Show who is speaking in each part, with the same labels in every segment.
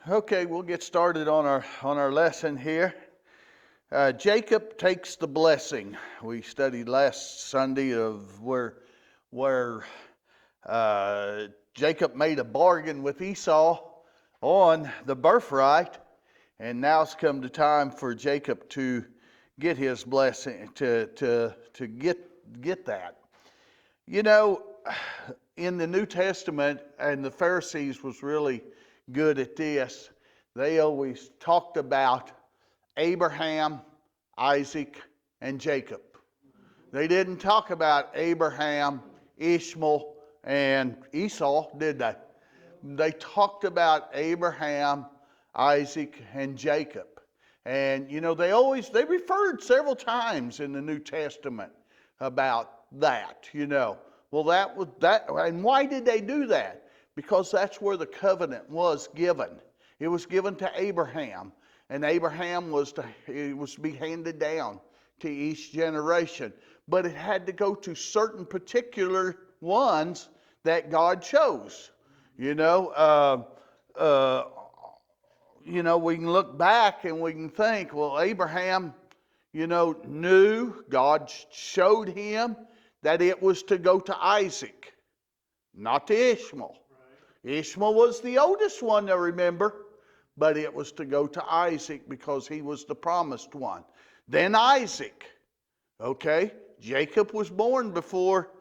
Speaker 1: Okay, we'll get started on our lesson here. Jacob takes the blessing. We studied last Sunday of where Jacob made a bargain with Esau on the birthright, and now it's come the time for Jacob to get his blessing, to get that. You know, in the New Testament, and the Pharisees was really good at this, they always talked about Abraham, Isaac, and Jacob. They didn't talk about Abraham, Ishmael, and Esau, did they? They talked about Abraham, Isaac, and Jacob. And you know, they referred several times in the New Testament about that, you know. Well, that was that, and why did they do that? Because that's where the covenant was given. It was given to Abraham, and Abraham was to be handed down to each generation. But it had to go to certain particular ones that God chose. You know, we can look back and we can think, well, Abraham, knew, God showed him that it was to go to Isaac, not to Ishmael. Ishmael was the oldest one to remember, but it was to go to Isaac because he was the promised one. Then Isaac, okay? Jacob was born before,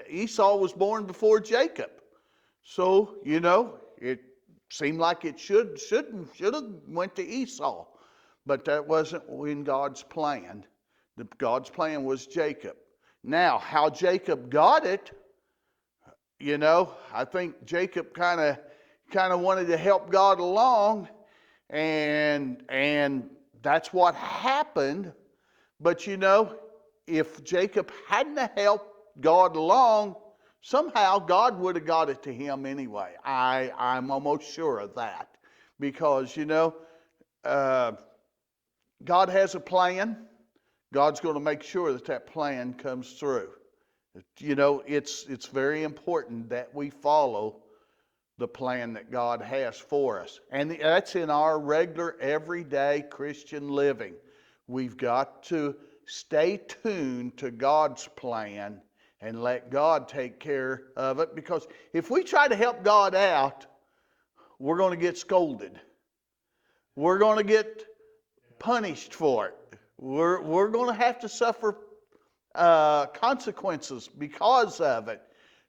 Speaker 1: Esau was born before Jacob. So, it seemed like it should have went to Esau, but that wasn't in God's plan. God's plan was Jacob. Now, how Jacob got it, I think Jacob kind of wanted to help God along, and that's what happened. But if Jacob hadn't helped God along, somehow God would have got it to him anyway. I'm almost sure of that, because God has a plan. God's going to make sure that plan comes through. It's very important that we follow the plan that God has for us. And that's in our regular, everyday Christian living. We've got to stay tuned to God's plan and let God take care of it. Because if we try to help God out, we're going to get scolded. We're going to get punished for it. We're going to have to suffer consequences because of it.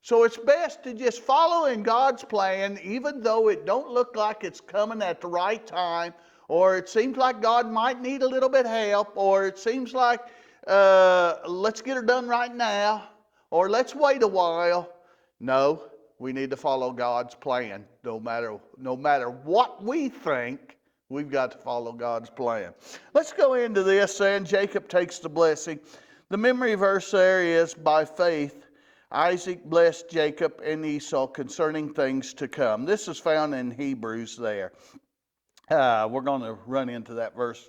Speaker 1: So it's best to just follow in God's plan, even though it don't look like it's coming at the right time, or it seems like God might need a little bit of help, or it seems like let's get it done right now, or let's wait a while. No, we need to follow God's plan. No matter what we think, we've got to follow God's plan. Let's go into this then. Jacob takes the blessing. The memory verse there is, by faith, Isaac blessed Jacob and Esau concerning things to come. This is found in Hebrews there. We're going to run into that verse.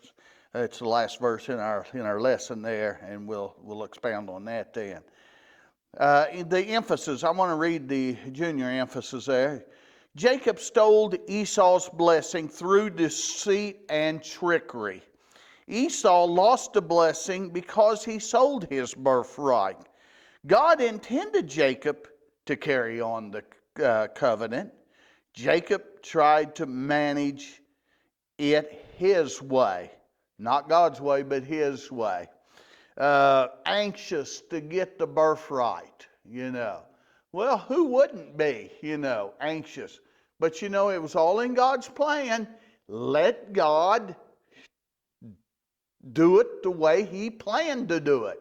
Speaker 1: It's the last verse in our lesson there, and we'll expound on that then. The emphasis, I want to read the junior emphasis there. Jacob stole Esau's blessing through deceit and trickery. Esau lost the blessing because he sold his birthright. God intended Jacob to carry on the covenant. Jacob tried to manage it his way. Not God's way, but his way. Anxious to get the birthright, Well, who wouldn't be, anxious? But it was all in God's plan. Let God do it the way He planned to do it.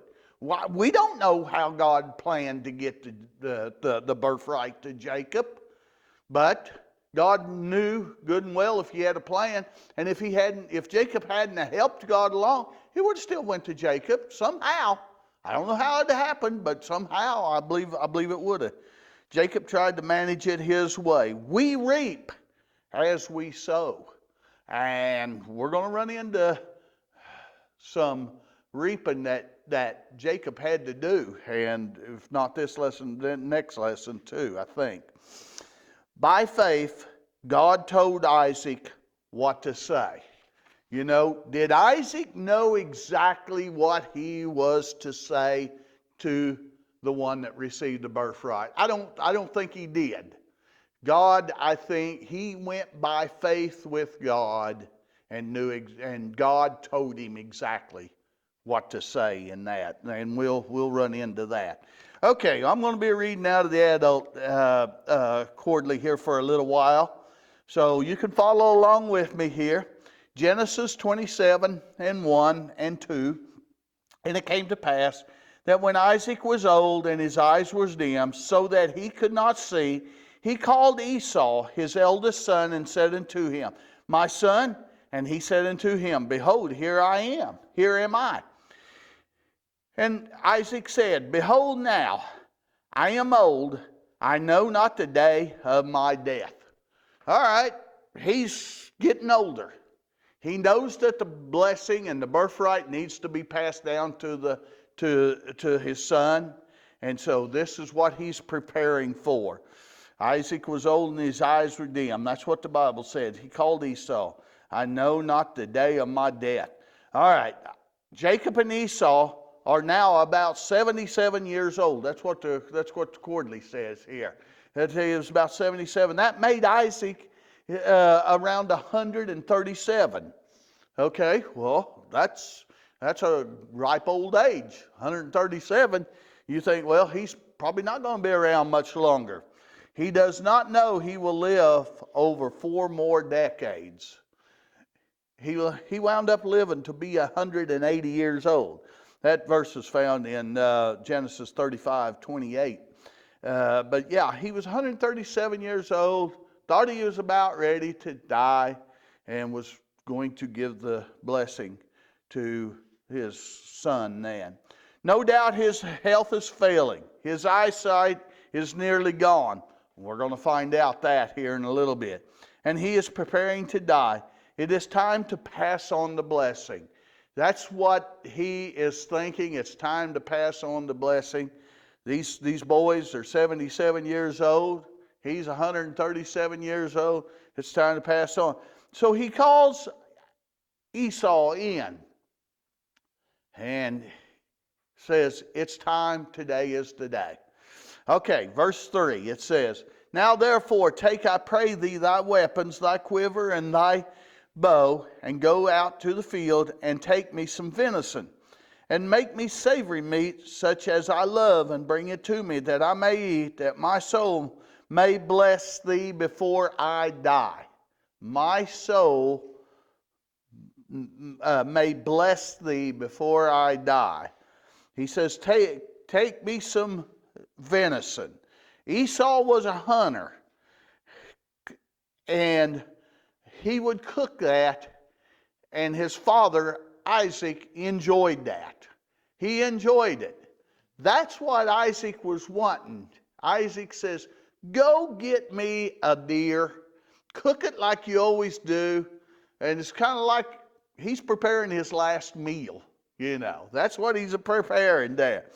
Speaker 1: We don't know how God planned to get the birthright to Jacob, but God knew good and well if He had a plan, and if Jacob hadn't helped God along, He would have still went to Jacob somehow. I don't know how it happened, but somehow I believe it would have. Jacob tried to manage it his way. We reap as we sow, and we're going to run into some reaping that Jacob had to do, and if not this lesson, then next lesson too, I think. By faith, God told Isaac what to say. You know, did Isaac know exactly what he was to say to the one that received the birthright? I don't think he did. God, I think he went by faith with God and God told him exactly what to say in that, and we'll run into that. Okay, I'm going to be reading out of the adult quarterly here for a little while, so you can follow along with me here. Genesis 27 and 1 and 2. And it came to pass that when Isaac was old and his eyes were dim, so that he could not see, he called Esau, his eldest son, and said unto him, My son. And he said unto him, Behold, here I am, here am I. And Isaac said, Behold now, I am old, I know not the day of my death. All right, he's getting older. He knows that the blessing and the birthright needs to be passed down to his son. And so this is what he's preparing for. Isaac was old and his eyes were dim. That's what the Bible said. He called Esau, I know not the day of my death. All right, Jacob and Esau are now about 77 years old. That's what the quarterly says here. That he was about 77. That made Isaac around 137. Okay, well, that's a ripe old age. 137. You think, well, he's probably not going to be around much longer. He does not know he will live over 4 more decades. He wound up living to be 180 years old. That verse is found in Genesis 35:28. But yeah, he was 137 years old, thought he was about ready to die, and was going to give the blessing to his son then. No doubt his health is failing. His eyesight is nearly gone. We're going to find out that here in a little bit. And he is preparing to die. It is time to pass on the blessing. That's what he is thinking. It's time to pass on the blessing. These boys are 77 years old. He's 137 years old. It's time to pass on. So he calls Esau in and says, it's time, today is the day. Okay, verse 3, it says, Now therefore take, I pray thee, thy weapons, thy quiver, and thy bow, and go out to the field, and take me some venison, and make me savory meat, such as I love, and bring it to me, that I may eat, that my soul may bless thee before I die. My soul may bless thee before I die. He says, take me some venison. Esau was a hunter, and he would cook that, and his father, Isaac, enjoyed that. He enjoyed it. That's what Isaac was wanting. Isaac says, go get me a deer, cook it like you always do, and it's kind of like he's preparing his last meal, you know. That's what he's preparing there.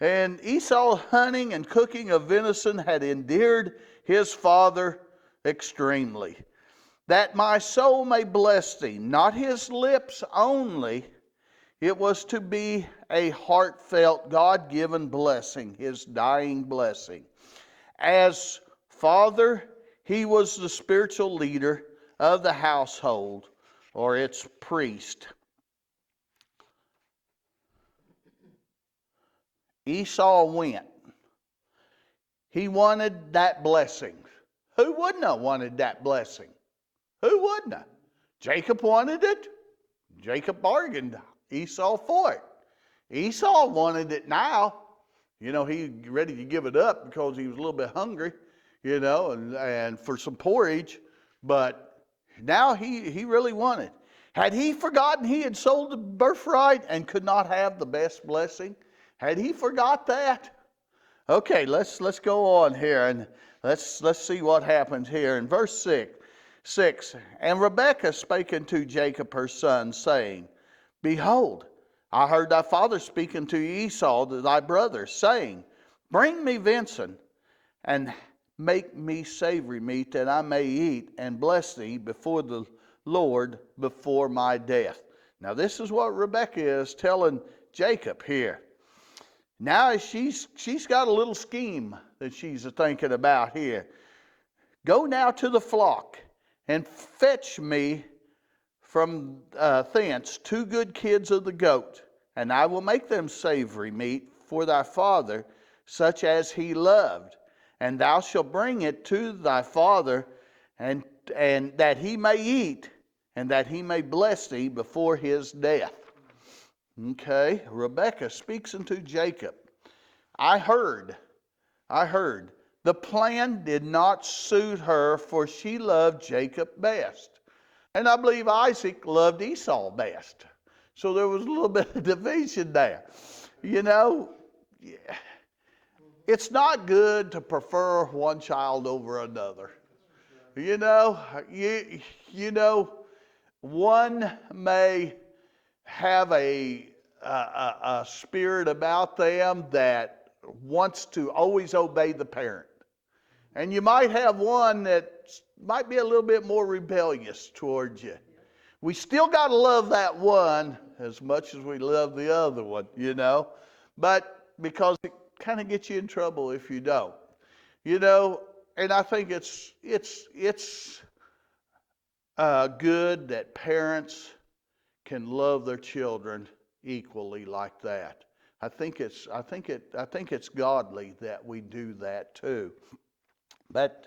Speaker 1: And Esau, hunting and cooking of venison, had endeared his father extremely. That my soul may bless thee, not his lips only. It was to be a heartfelt, God-given blessing, his dying blessing. As father, he was the spiritual leader of the household, or its priest. Esau went. He wanted that blessing. Who wouldn't have wanted that blessing? Who wouldn't have? Jacob wanted it. Jacob bargained Esau for it. Esau wanted it now. You know, he ready to give it up because he was a little bit hungry, you know, and for some porridge. But now he really wanted. Had he forgotten he had sold the birthright and could not have the best blessing? Had he forgot that? Okay, let's go on here and let's see what happens here in verse 6. And Rebekah spake unto Jacob her son, saying, Behold, I heard thy father speak unto Esau thy brother, saying, Bring me venison, and make me savory meat that I may eat, and bless thee before the Lord before my death. Now this is what Rebekah is telling Jacob here. Now she's got a little scheme that she's thinking about here. Go now to the flock and fetch me from thence 2 good kids of the goat, and I will make them savory meat for thy father, such as he loved. And thou shalt bring it to thy father, and that he may eat, and that he may bless thee before his death. Okay, Rebekah speaks unto Jacob. I heard. The plan did not suit her, for she loved Jacob best. And I believe Isaac loved Esau best. So there was a little bit of division there. You know, it's not good to prefer one child over another. You know, one may have a spirit about them that wants to always obey the parent. And you might have one that might be a little bit more rebellious towards you. We still got to love that one as much as we love the other one, you know. But because it kind of gets you in trouble if you don't. You know, and I think it's good that parents can love their children equally like that. I think it's godly that we do that too. But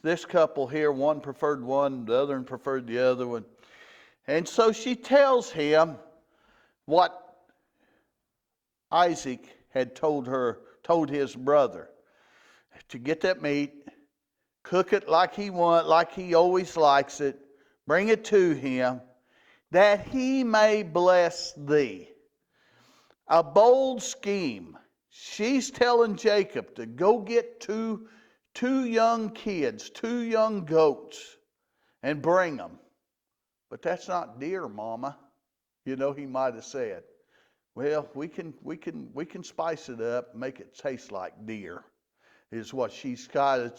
Speaker 1: this couple here, one preferred one, the other one preferred the other one. And so she tells him what Isaac had told his brother. To get that meat, cook it like he always likes it, bring it to him, that he may bless thee. A bold scheme. She's telling Jacob to go get two young kids, 2 young goats, and bring them. But that's not deer, Mama. You know, he might have said, well, we can spice it up, make it taste like deer, is what she's kind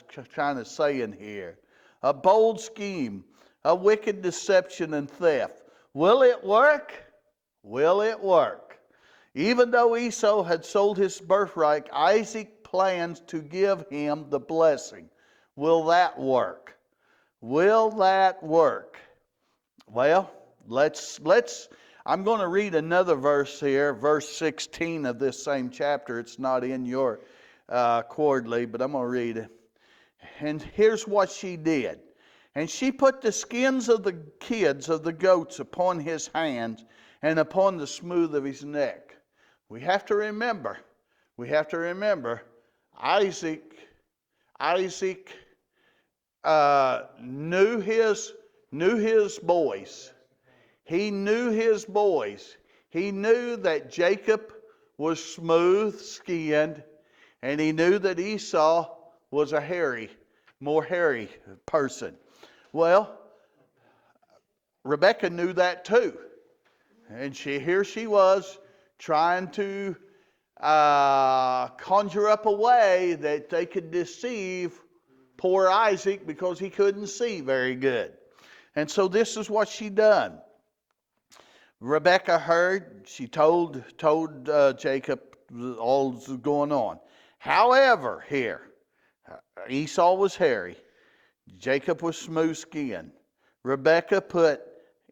Speaker 1: of saying here. A bold scheme, a wicked deception and theft. Will it work? Will it work? Even though Esau had sold his birthright, Isaac plans to give him the blessing. Will that work? Will that work? Well, I'm going to read another verse here, verse 16 of this same chapter. It's not in your quarterly, but I'm going to read it. And here's what she did. And she put the skins of the kids of the goats upon his hands and upon the smooth of his neck. We have to remember, Isaac knew his boys. He knew his boys. He knew that Jacob was smooth-skinned, and he knew that Esau was a more hairy person. Well, Rebekah knew that too. And here she was trying to conjure up a way that they could deceive poor Isaac because he couldn't see very good. And so this is what she done. Rebekah heard, she told Jacob all that's going on. However, here, Esau was hairy. Jacob was smooth-skinned. Rebekah put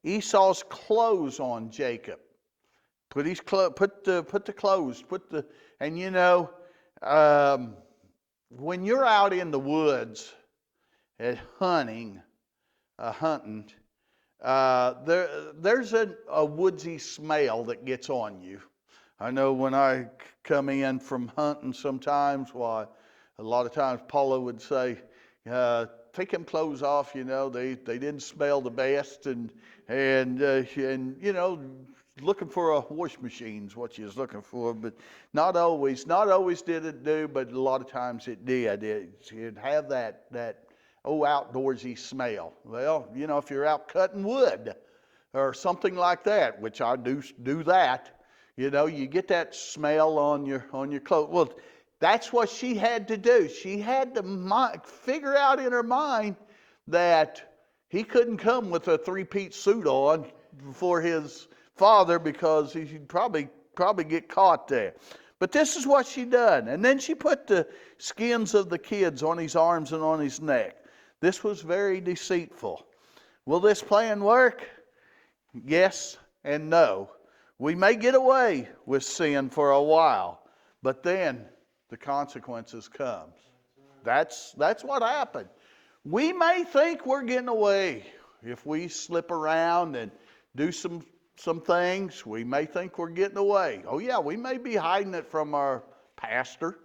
Speaker 1: Esau's clothes on Jacob. Put the clothes. And you know, when you're out in the woods at hunting, there's a woodsy smell that gets on you. I know when I come in from hunting sometimes, a lot of times Paula would say, take them clothes off, you know, they didn't smell the best, and you know, looking for a wash machine's what you was looking for, but not always did it do, but a lot of times it did. It'd have that outdoorsy smell. Well, you know, if you're out cutting wood or something like that, which I do that, you know, you get that smell on your clothes. Well, that's what she had to do. She had to figure out in her mind that he couldn't come with a three-piece suit on for his father, because he'd probably get caught there. But this is what she done. And then she put the skins of the kids on his arms and on his neck. This was very deceitful. Will this plan work? Yes and no. We may get away with sin for a while, but then the consequences come. That's what happened. We may think we're getting away. If we slip around and do some things, we may think we're getting away. Oh yeah, we may be hiding it from our pastor.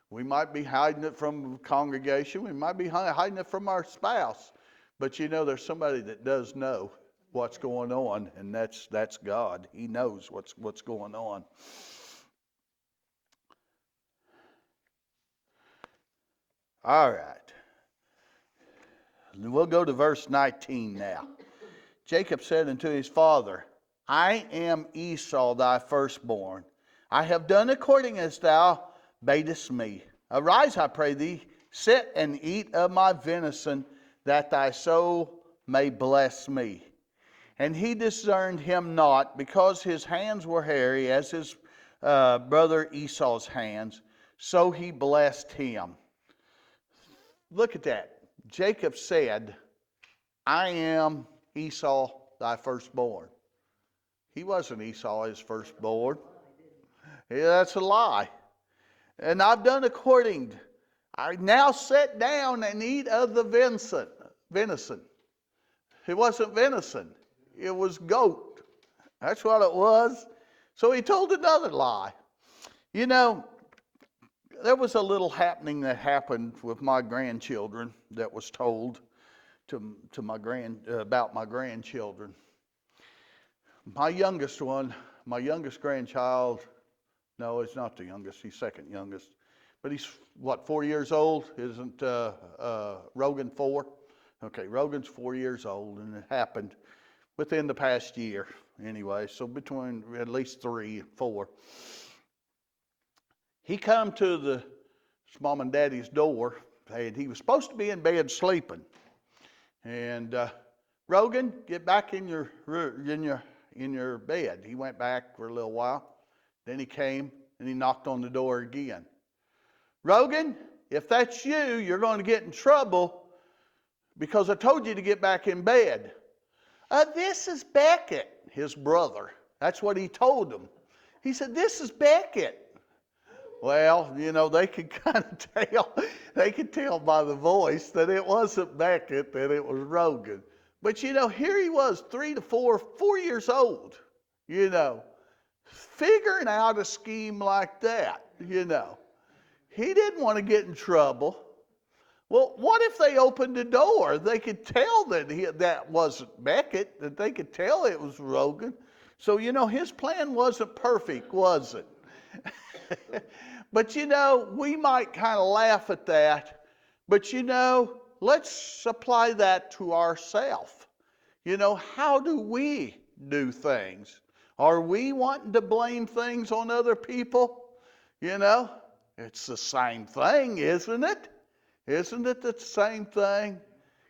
Speaker 1: We might be hiding it from the congregation. We might be hiding it from our spouse. But you know, there's somebody that does know what's going on, and that's God. He knows what's going on. All right. We'll go to verse 19 now. Jacob said unto his father, I am Esau thy firstborn. I have done according as thou badest me. Arise, I pray thee, sit and eat of my venison, that thy soul may bless me. And he discerned him not, because his hands were hairy as his brother Esau's hands. So he blessed him. Look at that. Jacob said, I am Esau thy firstborn. He wasn't Esau his firstborn. Yeah, that's a lie. And I've done according. I now sit down and eat of the venison. It wasn't venison. It was goat. That's what it was. So he told another lie. You know, there was a little happening that happened with my grandchildren that was told to about my grandchildren. My youngest grandchild, no, it's not the youngest, he's second youngest. But he's, 4 years old? Isn't Rogan 4? Okay, Rogan's 4 years old, and it happened within the past year anyway, so between at least 3 and 4. He come to his mom and daddy's door, and he was supposed to be in bed sleeping. And Rogan, get back in your bed. He went back for a little while. Then he came and he knocked on the door again. Rogan, if that's you, you're going to get in trouble because I told you to get back in bed. This is Beckett, his brother. That's what he told him. He said, this is Beckett. Well, you know, they could kind of tell. They could tell by the voice that it wasn't Beckett, that it was Rogan. But, you know, here he was, 3 to 4 years old, you know, figuring out a scheme like that, you know. He didn't want to get in trouble. Well, what if they opened the door? They could tell that wasn't Beckett, that they could tell it was Rogan. So, you know, his plan wasn't perfect, was it? But, you know, we might kind of laugh at that. But, you know, let's apply that to ourselves. You know, how do we do things? Are we wanting to blame things on other people? You know, it's the same thing, isn't it? Isn't it the same thing?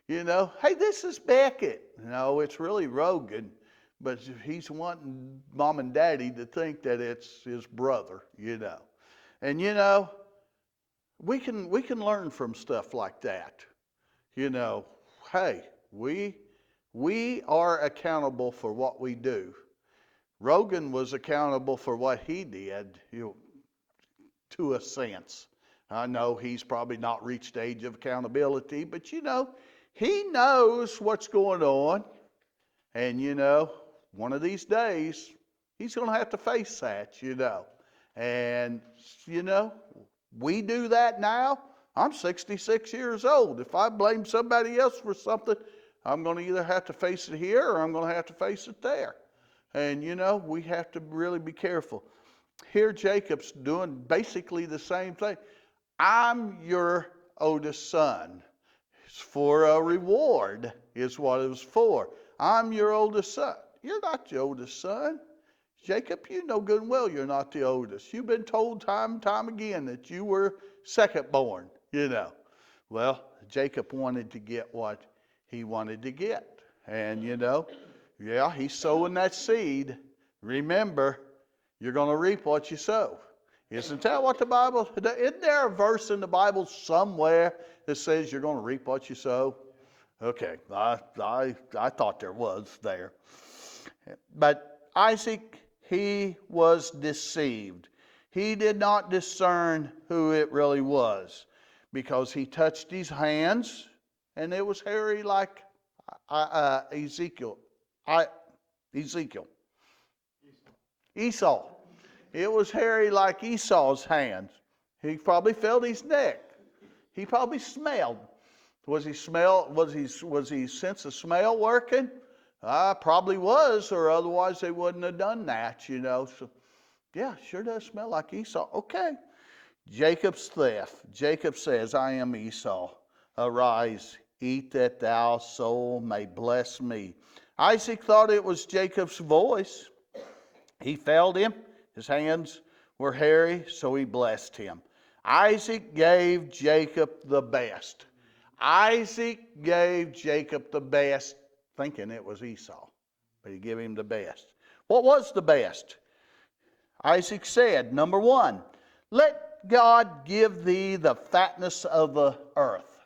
Speaker 1: You know, hey, this is Beckett. No, it's really Rogan. But he's wanting mom and daddy to think that it's his brother, you know. And, you know, we can learn from stuff like that. You know, hey, we are accountable for what we do. Rogan was accountable for what he did, you know, to a sense. I know he's probably not reached the age of accountability, but, you know, he knows what's going on. And, you know, one of these days, he's going to have to face that, you know. And, you know, we do that now. I'm 66 years old. If I blame somebody else for something, I'm going to either have to face it here or I'm going to have to face it there. And, you know, we have to really be careful. Here Jacob's doing basically the same thing. I'm your oldest son. It's for a reward is what it was for. I'm your oldest son. You're not the oldest son. Jacob, you know good and well you're not the oldest. You've been told time and time again that you were second born, you know. Well, Jacob wanted to get what he wanted to get. And, you know, yeah, he's sowing that seed. Remember, you're going to reap what you sow. Isn't that what the Bible, isn't there a verse in the Bible somewhere that says you're going to reap what you sow? Okay, I thought there was there. But Isaac, he was deceived. He did not discern who it really was, because he touched his hands and it was hairy like Ezekiel. Esau. It was hairy like Esau's hands. He probably felt his neck. He probably smelled. Was his sense of smell working? Probably was, or otherwise they wouldn't have done that, you know. So, yeah, sure does smell like Esau. Okay. Jacob's theft. Jacob says, I am Esau. Arise, eat that thou soul may bless me. Isaac thought it was Jacob's voice. He felt him. His hands were hairy, so he blessed him. Isaac gave Jacob the best. Isaac gave Jacob the best, thinking it was Esau, but he gave him the best. What was the best? Isaac said, number one, let God give thee the fatness of the earth.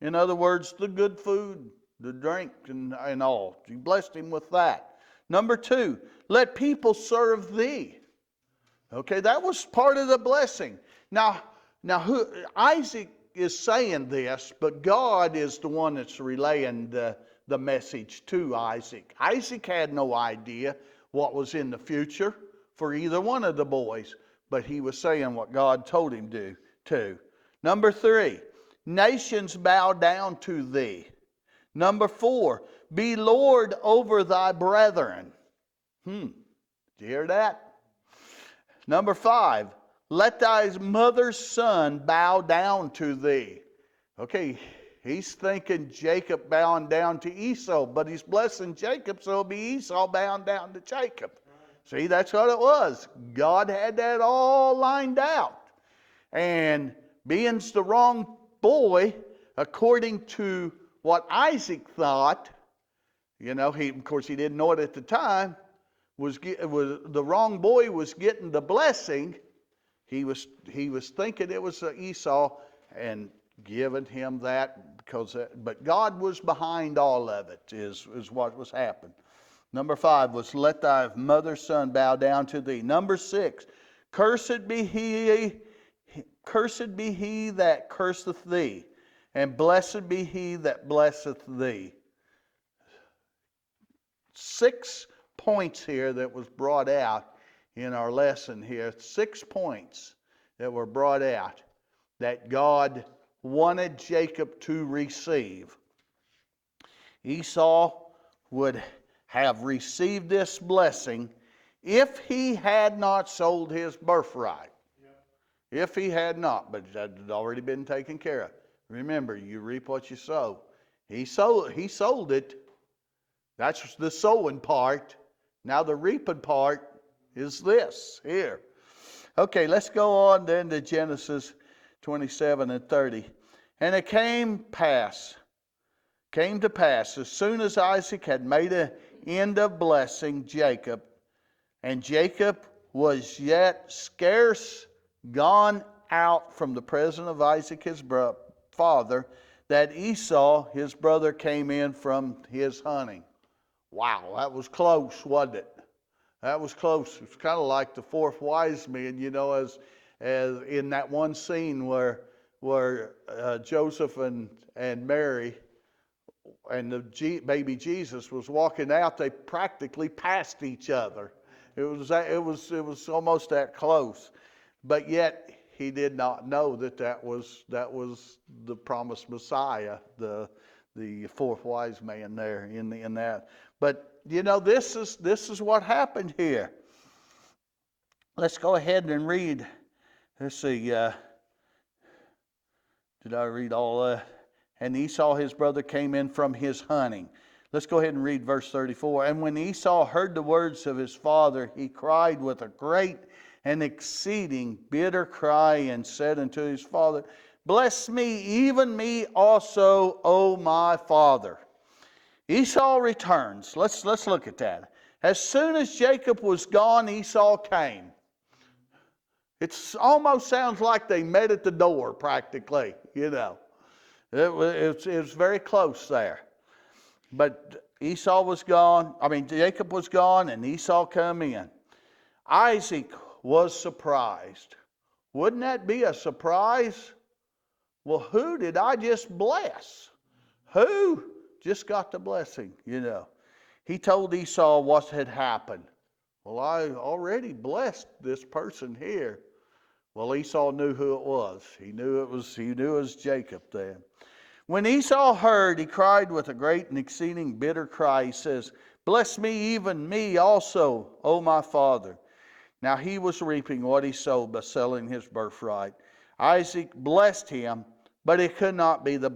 Speaker 1: In other words, the good food, the drink, and all. He blessed him with that. Number two, let people serve thee. Okay, that was part of the blessing. Now Isaac is saying this, but God is the one that's relaying the message to Isaac. Isaac had no idea what was in the future for either one of the boys, but he was saying what God told him to. Number three, nations bow down to thee. Number four, be Lord over thy brethren. Did you hear that? Number five, let thy mother's son bow down to thee. Okay, he's thinking Jacob bowing down to Esau, but he's blessing Jacob, so it'll be Esau bowing down to Jacob. See, that's what it was. God had that all lined out. And being's the wrong boy, according to what Isaac thought, you know, of course he didn't know it at the time, was the wrong boy was getting the blessing. He was thinking it was Esau and giving him that but God was behind all of it is what was happening. Number five was let thy mother's son bow down to thee. Number six, cursed be he that curseth thee, and blessed be he that blesseth thee. 6 points here that was brought out in our lesson here. 6 points that were brought out that God wanted Jacob to receive. Esau would have received this blessing if he had not sold his birthright. Yeah. If he had not, but that had already been taken care of. Remember, you reap what you sow. He sold it. That's the sowing part. Now the reaping part is this here. Okay, let's go on then to Genesis 27 and 30. And it came to pass, as soon as Isaac had made an end of blessing Jacob, and Jacob was yet scarce gone out from the presence of Isaac his father, that Esau his brother came in from his hunting. Wow, that was close, wasn't it? That was close. It's kind of like the fourth wise man, you know, as in that one scene where Joseph and Mary and the baby Jesus was walking out. They practically passed each other. It was almost that close, but yet he did not know that was the promised Messiah, the fourth wise man there in that. But you know, this is what happened here. Let's go ahead and read. Let's see. Did I read all? And Esau his brother came in from his hunting. Let's go ahead and read verse 34. And when Esau heard the words of his father, he cried with a great and exceeding bitter cry, and said unto his father, Bless me, even me also, O my father. Esau returns. Let's look at that. As soon as Jacob was gone, Esau came. It almost sounds like they met at the door, practically, you know. It was very close there. But Jacob was gone, and Esau come in. Isaac was surprised. Wouldn't that be a surprise? Well, who did I just bless? Who just got the blessing, you know? He told Esau what had happened. Well, I already blessed this person here. Well, Esau knew who it was. He knew it was Jacob then. When Esau heard, he cried with a great and exceeding bitter cry. He says, Bless me, even me also, O my father. Now he was reaping what he sowed by selling his birthright. Isaac blessed him, but it could not be the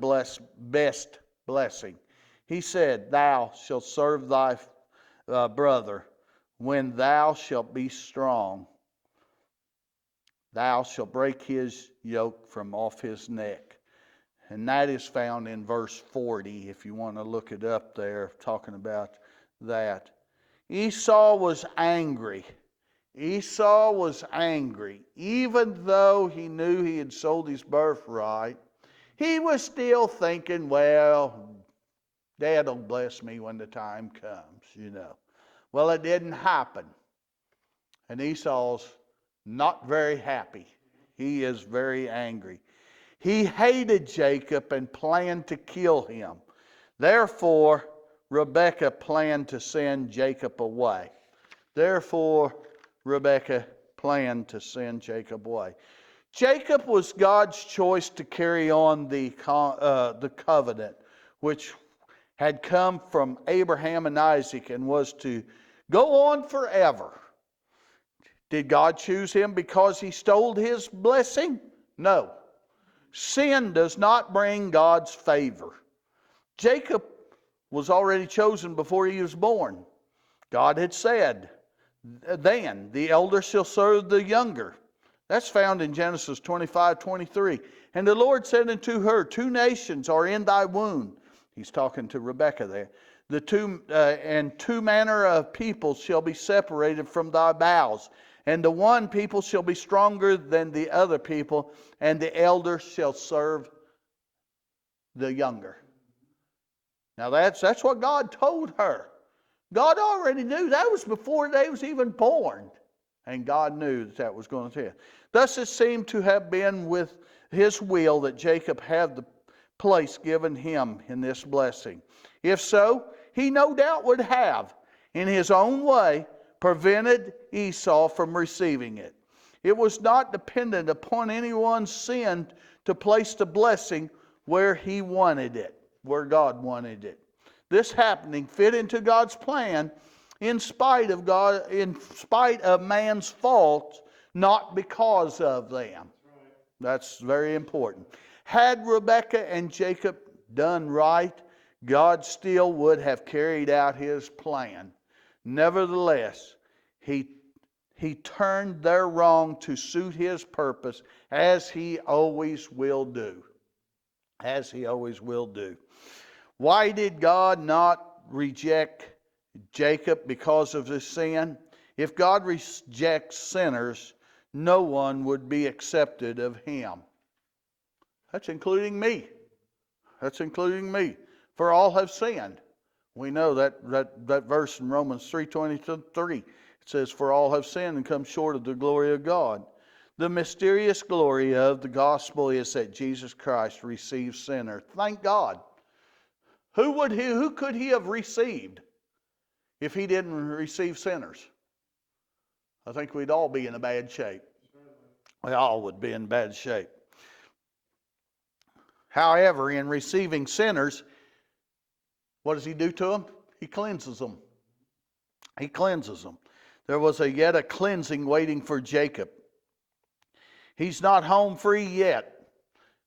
Speaker 1: best blessing. He said, Thou shalt serve thy brother. When thou shalt be strong, thou shalt break his yoke from off his neck. And that is found in verse 40, if you want to look it up there, talking about that. Esau was angry. Esau was angry. Even though he knew he had sold his birthright, he was still thinking, well, Dad will bless me when the time comes, you know. Well, it didn't happen. And Esau's not very happy. He is very angry. He hated Jacob and planned to kill him. Therefore, Rebekah planned to send Jacob away. Jacob was God's choice to carry on the covenant, which had come from Abraham and Isaac and was to go on forever. Did God choose him because he stole his blessing? No. Sin does not bring God's favor. Jacob was already chosen before he was born. God had said, then the elder shall serve the younger. That's found in Genesis 25:23. And the Lord said unto her, 2 nations are in thy womb. He's talking to Rebekah there. And 2 manner of people shall be separated from thy bowels. And the one people shall be stronger than the other people, and the elder shall serve the younger. Now that's what God told her. God already knew. That was before they was even born. And God knew that was going to happen. Thus it seemed to have been with his will that Jacob have the place given him in this blessing. If so, he no doubt would have, in his own way, prevented Esau from receiving it. It was not dependent upon anyone's sin to place the blessing where he wanted it, where God wanted it. This happening fit into God's plan in spite of man's faults, not because of them. That's very important. Had Rebekah and Jacob done right, God still would have carried out his plan. Nevertheless, he turned their wrong to suit his purpose, as he always will do. As he always will do. Why did God not reject Jacob because of his sin? If God rejects sinners, no one would be accepted of him. That's including me. For all have sinned. We know that verse in Romans 3:23. It says, For all have sinned and come short of the glory of God. The mysterious glory of the gospel is that Jesus Christ receives sinners. Thank God. Who could he have received if he didn't receive sinners? I think we'd all be in a bad shape. We all would be in bad shape. However, in receiving sinners, what does he do to them? He cleanses them. There was yet a cleansing waiting for Jacob. He's not home free yet.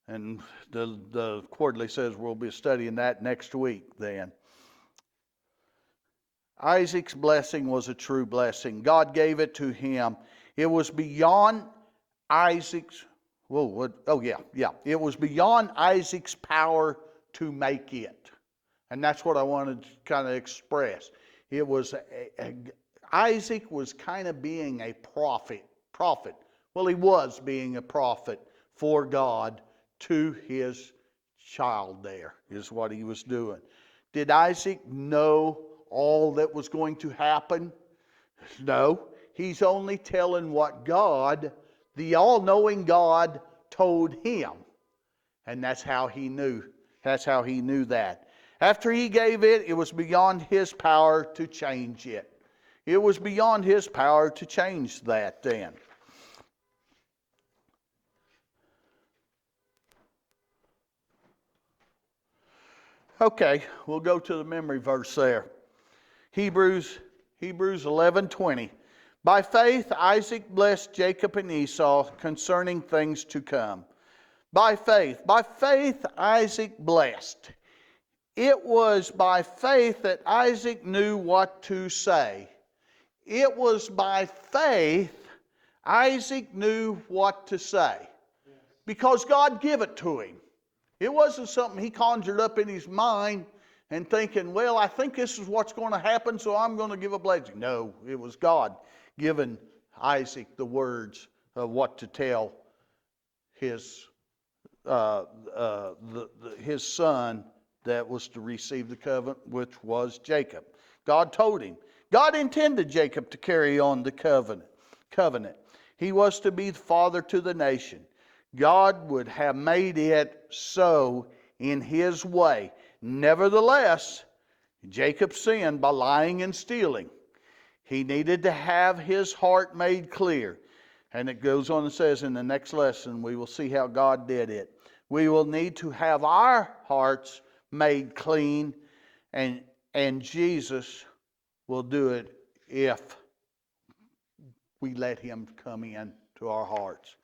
Speaker 1: And the quarterly says we'll be studying that next week then. Isaac's blessing was a true blessing. God gave it to him. It was beyond Isaac's, it was beyond Isaac's power to make it. And that's what I wanted to kind of express. It was, Isaac was kind of being a prophet. Well, he was being a prophet for God to his child there, is what he was doing. Did Isaac know all that was going to happen? No. He's only telling what God, the all-knowing God, told him. And that's how he knew. That's how he knew that. After he gave it, it was beyond his power to change it. It was beyond his power to change that then. Okay, we'll go to the memory verse there. Hebrews 11:20. By faith Isaac blessed Jacob and Esau concerning things to come. By faith Isaac blessed. It was by faith that Isaac knew what to say. It was by faith Isaac knew what to say. Because God gave it to him. It wasn't something he conjured up in his mind and thinking, well, I think this is what's going to happen, so I'm going to give a blessing. No, it was God giving Isaac the words of what to tell his son that was to receive the covenant, which was Jacob. God told him. God intended Jacob to carry on the covenant. He was to be the father to the nation. God would have made it so in his way. Nevertheless, Jacob sinned by lying and stealing. He needed to have his heart made clear. And it goes on and says in the next lesson, we will see how God did it. We will need to have our hearts made clean, and Jesus will do it if we let him come in to our hearts.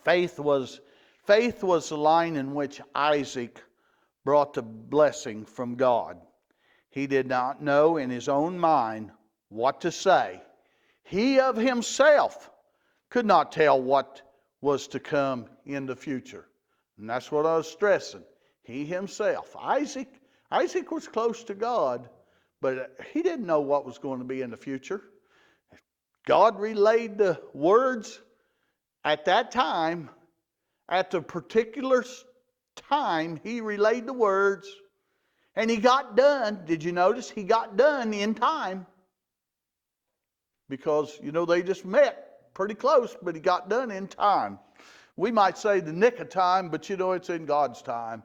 Speaker 1: Faith was the line in which Isaac brought the blessing from God. He did not know in his own mind what to say. He of himself could not tell what was to come in the future. And that's what I was stressing. He himself. Isaac was close to God, but he didn't know what was going to be in the future. God relayed the words at that time. At the particular time, he relayed the words, and he got done. Did you notice? He got done in time. Because, they just met pretty close, but he got done in time. We might say the nick of time, but it's in God's time.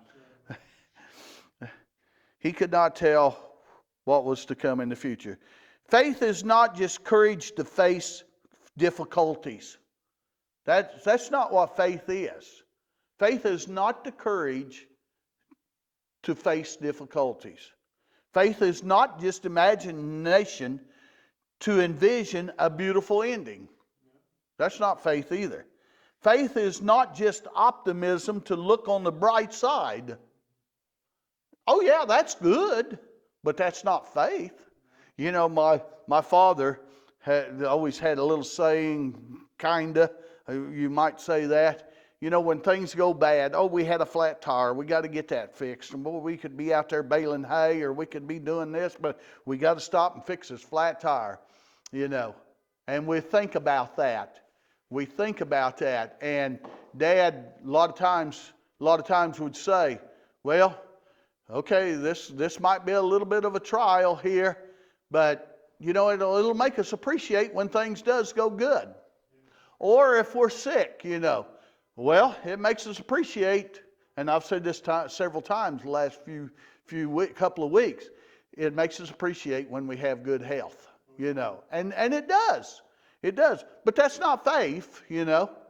Speaker 1: He could not tell what was to come in the future. Faith is not just courage to face difficulties. That's not what faith is. Faith is not the courage to face difficulties. Faith is not just imagination to envision a beautiful ending. That's not faith either. Faith is not just optimism to look on the bright side. Oh yeah, that's good, but that's not faith. My father always had a little saying, kinda, you might say that. When things go bad, we had a flat tire, we got to get that fixed. And boy, we could be out there baling hay, or we could be doing this, but we got to stop and fix this flat tire, And we think about that. And Dad, a lot of times would say, well, okay, this might be a little bit of a trial here, but it'll make us appreciate when things does go good. Or if we're sick, well, it makes us appreciate, and I've said this several times the last couple of weeks, it makes us appreciate when we have good health, and it does. It does. But that's not faith,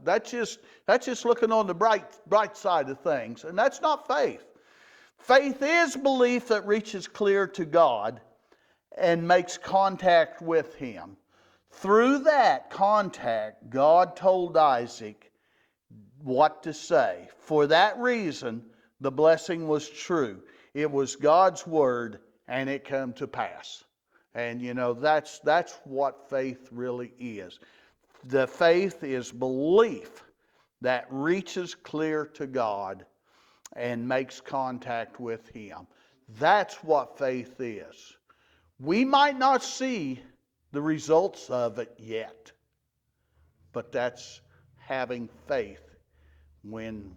Speaker 1: That's just looking on the bright side of things, and that's not faith. Faith is belief that reaches clear to God and makes contact with him. Through that contact, God told Isaac what to say. For that reason, the blessing was true. It was God's word, and it come to pass. And that's what faith really is. The faith is belief that reaches clear to God and makes contact with Him. That's what faith is. We might not see the results of it yet, but that's having faith when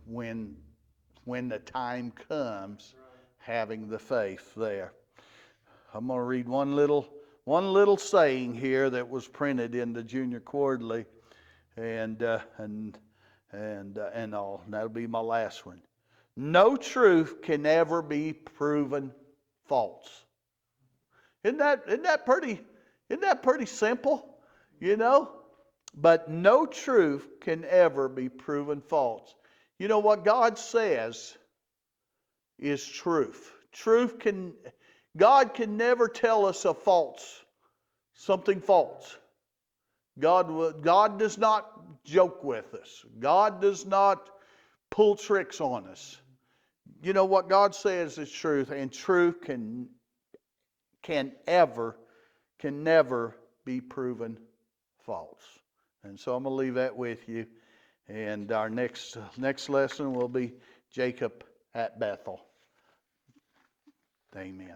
Speaker 1: the time comes, having the faith there. I'm going to read one little saying here that was printed in the Junior Quarterly, and that'll be my last one. No truth can ever be proven false. Isn't that pretty simple? But no truth can ever be proven false. What God says is truth. God can never tell us something false. God does not joke with us. God does not pull tricks on us. What God says is truth, and truth can never be proven false. And so I'm going to leave that with you. And our next lesson will be Jacob at Bethel. Amen.